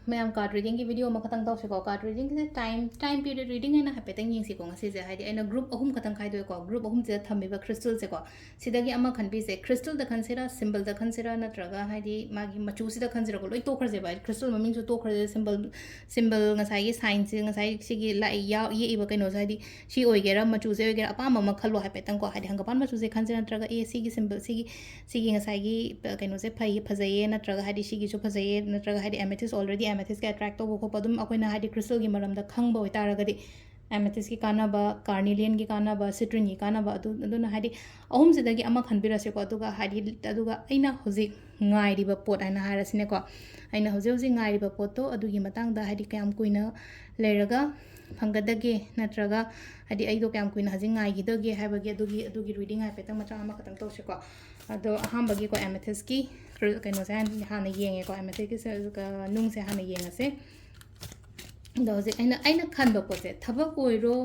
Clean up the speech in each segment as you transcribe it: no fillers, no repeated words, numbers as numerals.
ma'am card reading की video खतंग तौसेको card reading से time period reading है हाइफेटंग येंगसिको ngasiसे हाइदि अइना ग्रुप अहुम खतंग खाइदोको ग्रुप अहुम से थम्मिबा क्रिस्टल सेको सिदगी अमा खनबिसे क्रिस्टल द खनसिरा सिंबल द खनसिरा नत्रगा हाइदि मागी मचू सिदा खनसिराको लोइ तोखरजे बाइ क्रिस्टल ममिंग सु तोखरजे सिंबल ngसाई साइन से ngसाई सिगी लाई या ये इबा कइनो हाइदि सि ओइगेरा मचू से ओइगेरा अपाम अमा खल्लो हाइफेटंग को हाइदि हंगपान मचू से खनसिरा नत्रगा ए सिगी सिंबल सिगी ngसाई कइनो से फै फजैये नत्रगा हाइदि सिगी सु फजैये नत्रगा हाइदि एमेथिस ऑलरेडी एमेथिस के अट्रैक्ट तौब खोप अदुम अखोइना हाइदि क्रिस्टल की मरम द खंगबा ओइतारगदि एमेथिस की कानाबा कार्निलियन की कानाबा सिट्रिन की कानाबा अदुना हाइदि अहुम सिदगी अमा खनबिरसेको अदुगा हाइदि अदुगा अइना हुजिक ngairiba pot aina harasine ko aina hoje ngairiba pot to adugi matang da haidi kayam kuina leraga phangadage natraga haidi aido kayam kuina haji ngai gidage haibage adugi reading hai petang macha ama khatang to se ko ado ahambagi ko amethyst ki kaino se hana yenge ko amethyst ki nung se hana yenga se do je aina khanba pot se thabak oiro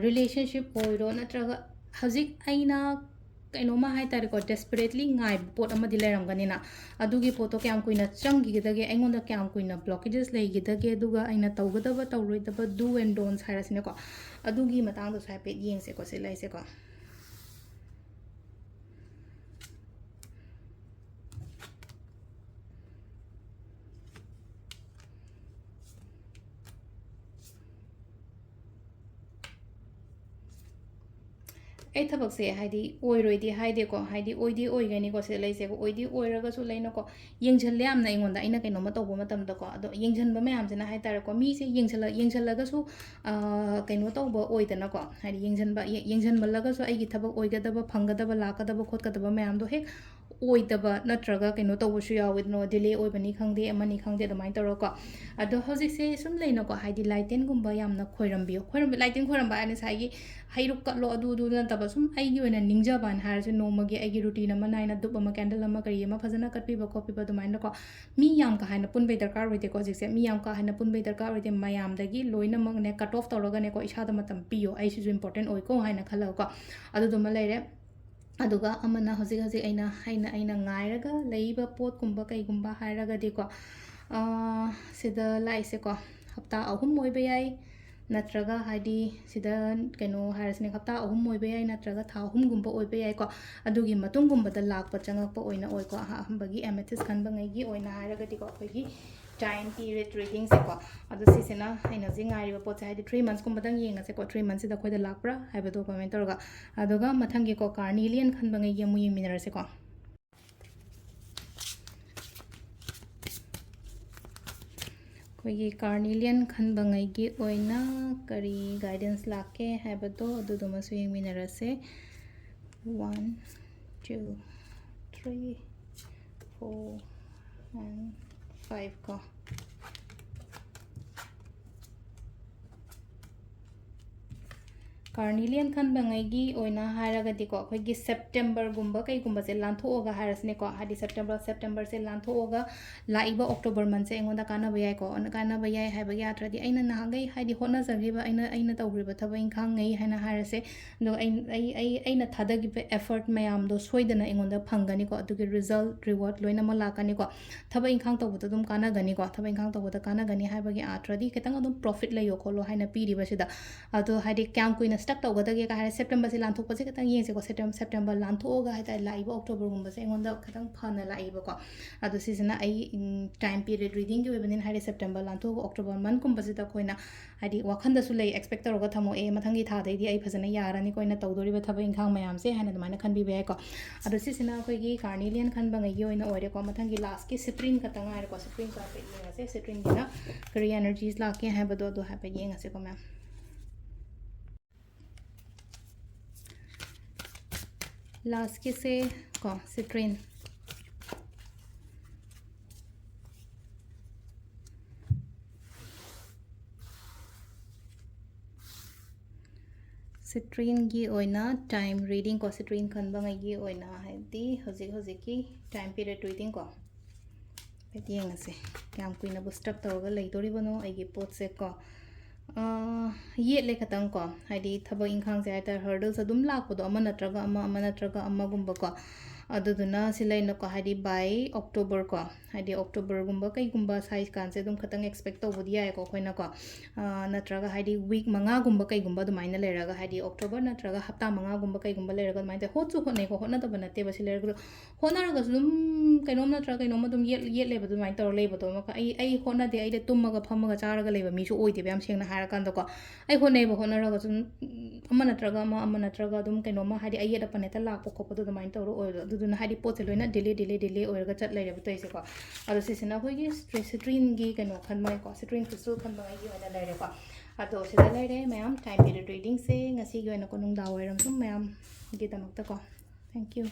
relationship oiro natraga hajik aina कइनोमा हाइ तारे को desperately ngai pot ama dileram ganina adugi poto kyam kuina changi gidage aingonda kyam kuina blockages lei gidage aduga aina tawgadaba tawroidaba do and don'ts harasine ko adugi matang do sai pe yeng se ko se lai se ko ai thabak se haidi oiroi haide ko haidi oidi oigani ko se leise ko oidi oiraga su leino ko yengchal le amna ingonda aina kaino ma tawbo matam da ko ado yengchan ba mayam jena hai tar ko mi se yengchala ga su kaino tawbo oidana ko haidi yengchan balaga su ai gi thabak oigada ba phangada ba lakada ba khotkada ba mayam do he oidaba natraga kaino tawbo su yawi no delay oibani khangde amani khangde da mai taro ko ado hojik se sum leino ko haidi lighten gumba yamna khoirambi lighten khoiramba ani sai gi hairuk katlo adu na taba sum aigi oina ningjaban harse nomagi aigi routine ama naina dup ama candle ama kari ama phajana katpi ba copy ba dumaina ko mi yam ka haina punbei darkar hoite ko jikse mi yam ka haina punbei darkar hoite mayam dagi loina mang ne cut off tawraga ne ko isada matam piyo ai su important oi ko haina khala ko adu duma leire aduga amana hojik aina ngairaga leiba pot kumba kai gumba hairaga de ko sida laise ko hapta ahum moi be ai natraga haidi sida keno harasne hapta ahum moi be ai natraga tha ahum gumba oi be ai ko adugi matung gumba da lakpa changakpa oina oi ko ahambagi amethyst khanba ngai gi oina haraga di ko khoi time period reading se ko adu sisena aina jingai ri pot haidi 3 months gumba dang yenga se ko 3 months da khoi da lakpra haiba do comment torga aduga mathangi ko carnelian khanba ngai gi mu yiminar se ko कोई carnelian खनबंगाई की ओइना करी guidance लाके हैबतो अदुदुमा सुयिंग मिनरसे 1 2 3 4 and 5 को carnelian खनबंगाई ओइना हारगदि को अखोगी September गुंबा कई गुंबा से लांथोगा हारसने को हादि September से लांथोगा लाइबा अक्टोबर मन से एंगोंदा कानाबा याय को कानाबा याय हाइबा यात्रदि अइना नागै हादि होना जगिबा अइना तौग्रिबा थबा इंखांग ngै हाइना हारसे नो अइना थादगिबा एफर्ट मयाम दो सोइदना एंगोंदा फंगनी को अदुगे रिजल्ट रिवॉर्ड लोइना म लाकनी को थबा इंखांग तौबदा दुम कानागनी को थबा इंखांग तौबदा कानागनी हाइबागे आत्रदि केतंग अदुम प्रॉफिट लयो खोलो हाइना पीरिबा सिदा अदो हादि क्याम कुइना स्टक तौगदगे का सेप्टेम्बर से लांथोपसे खतंग येसे को सेप्टेम्बर लांथोगा हाइता लाइबा अक्टोबर गुंबा से एंगोंदा खतंग फना लाइबा को अदो सिजना आई टाइम पीरियड रीडिंग के वेबनिन हाइदे सेप्टेम्बर लांथोगा अक्टोबर मन गुंबा से तखोइना हाइदि वाखंदा सु लई एक्सपेक्ट तौरगा थमो ए मथंगी थादैदि आई फजना यारानी कोइना तौदोरिबा थबा इंखांग मयाम से हाइना दमाइना खनबि बे को अदो सिजना अखोइगी कार्निलियन खनबंगाई gi ओइना ओइरे को मथंगी लास्ट के सिट्रिन खतंग आइरे को सिट्रिन का पे येंगासे सिट्रिन गिना करी एनर्जीज लाके हाइबदो दो हाइपे येंगासे को मैम लास्ट के से को सिट्रिन सिट्रिन की ओइना टाइम रीडिंग को सिट्रिन खनबंगाई की ओइना हाइदि हजिक की टाइम पीरियड रीडिंग को येंगासे क्याम कुइना बुस्टअप तौरगा लेदोरिबनो आइगी पोट से को ये ले खतंग को हाइदि थबक इंखांग से हाइता हर्डल्स अदुम लाकपदो अमा नत्रगा अमा गुंबा को ꯑꯗꯨꯗꯨꯅ ꯁꯤ ꯂꯩꯅꯀꯣ ꯍꯥꯏꯗꯤ ꯕꯥꯏ ꯑꯣꯛꯇꯣꯕꯔ ꯀꯣ ꯍꯥꯏꯗꯤ ꯑꯣꯛꯇꯣꯕꯔꯒꯨꯝꯕ ꯀꯩꯒꯨꯝꯕ ꯁꯥꯏꯖ ꯀꯥꯟꯁꯦ ꯑꯗꯨꯝ ꯈꯇꯪ ꯑꯦꯛꯁꯄꯦꯛ ꯇꯧꯕꯗꯤ ꯌꯥꯏꯀꯣ ꯑꯩꯈꯣꯏꯅꯀꯣ ꯅꯠꯇ꯭ꯔꯒ ꯍꯥꯏꯗꯤ ꯋꯤꯛ 5ꯒꯨꯝꯕ ꯀꯩꯒꯨꯝꯕ ꯑꯗꯨꯃꯥꯏꯅ ꯂꯩꯔꯒ ꯍꯥꯏꯗꯤ ꯑꯣꯛꯇꯣꯕꯔ ꯅꯠꯇ꯭ꯔꯒ ꯍꯞꯇꯥ 5ꯒꯨꯝꯕ ꯀꯩꯒꯨꯝꯕ ꯂꯩꯔꯒ ꯑꯗꯨꯃꯥꯏꯅ ꯍꯣꯠꯁꯨ ꯍꯣꯠꯅꯩꯀꯣ ꯍꯣꯠꯅꯗꯕ ꯅꯠꯇꯦꯕ ꯁꯤ ꯂꯩꯔꯒꯁꯨ ꯍꯣꯠꯅꯔꯒꯁꯨ ꯑꯗꯨꯝ ꯀꯩꯅꯣꯝ ꯅꯠꯇ꯭ꯔꯒ ꯀꯩꯅꯣꯝ ꯑꯗꯨꯝ ꯌꯦꯠꯂꯦꯕ ꯑꯗꯨꯃꯥꯏꯅ ꯇꯧꯔ ꯂꯩꯕꯗꯣ ꯑꯩ ꯍꯣꯠꯅꯗꯦ ꯑꯩꯗꯤ ꯇꯨꯝꯃꯒ ꯐꯝꯃꯒ ꯆꯥꯔꯒ ꯂꯩꯕ ꯃꯤꯁꯨ ꯑꯣꯏꯗꯦꯕ ꯌꯥꯝ ꯁꯦꯡꯅ ꯍꯥꯏꯔꯀꯥꯟꯗꯀꯣ ꯑꯩ ꯍꯣꯠꯅꯔꯒꯁꯨ ꯑꯃ ꯅꯠꯇ꯭ꯔꯒ ꯑꯃ ꯅꯠꯇ꯭ꯔꯒ ꯑꯗꯨꯝ ꯀꯩꯅꯣꯝꯃ ꯍꯥꯏꯗꯤ ꯑꯌꯦꯠ ꯑꯄꯟ ꯍꯦꯛꯇ ꯂꯥꯛꯄ ꯈꯣꯠꯄꯗꯣ ꯑꯗꯨꯃꯥꯏꯅ ꯇꯧꯔ ꯑꯣꯏꯕ ꯑꯗꯨꯗꯨꯅ ꯍꯥꯏꯗꯤ ꯄꯣꯠꯁꯦ ꯂꯣꯏꯅ ꯗꯤꯂꯦ ꯑꯣꯏꯔꯒ ꯆꯠ ꯂꯩꯔꯦꯕ ꯇꯧꯔꯤꯁꯦꯀꯣ ꯑꯗꯣ ꯁꯤꯁꯤꯅ ꯑꯩꯈꯣꯏꯒꯤ ꯁꯤꯇ꯭ꯔꯤꯟꯒꯤ ꯀꯩꯅꯣ ꯈꯟꯕꯒꯤꯀꯣ ꯁꯤꯇ꯭ꯔꯤꯟ ꯀ꯭ꯔꯤꯁꯇꯜ ꯈꯟꯕꯒꯤ ꯑꯣꯏꯅ ꯂꯩꯔꯦꯀꯣ ꯑꯗꯣ ꯁꯤꯗ ꯂꯩꯔꯦ ꯃꯌꯥꯝ ꯇꯥꯏꯝ ꯄꯤरिꯌꯗ ꯔꯤꯗꯤꯡꯁꯦ ꯉꯁꯤꯒꯤ ꯑꯣꯏꯅꯀꯣ ꯅꯨꯡꯗꯥꯡ ꯋꯥꯏꯔꯝ ꯁꯨꯝ ꯃꯌꯥꯝꯒꯤꯗꯃꯛꯇꯀꯣ ꯊꯦꯡꯛ ꯌꯨ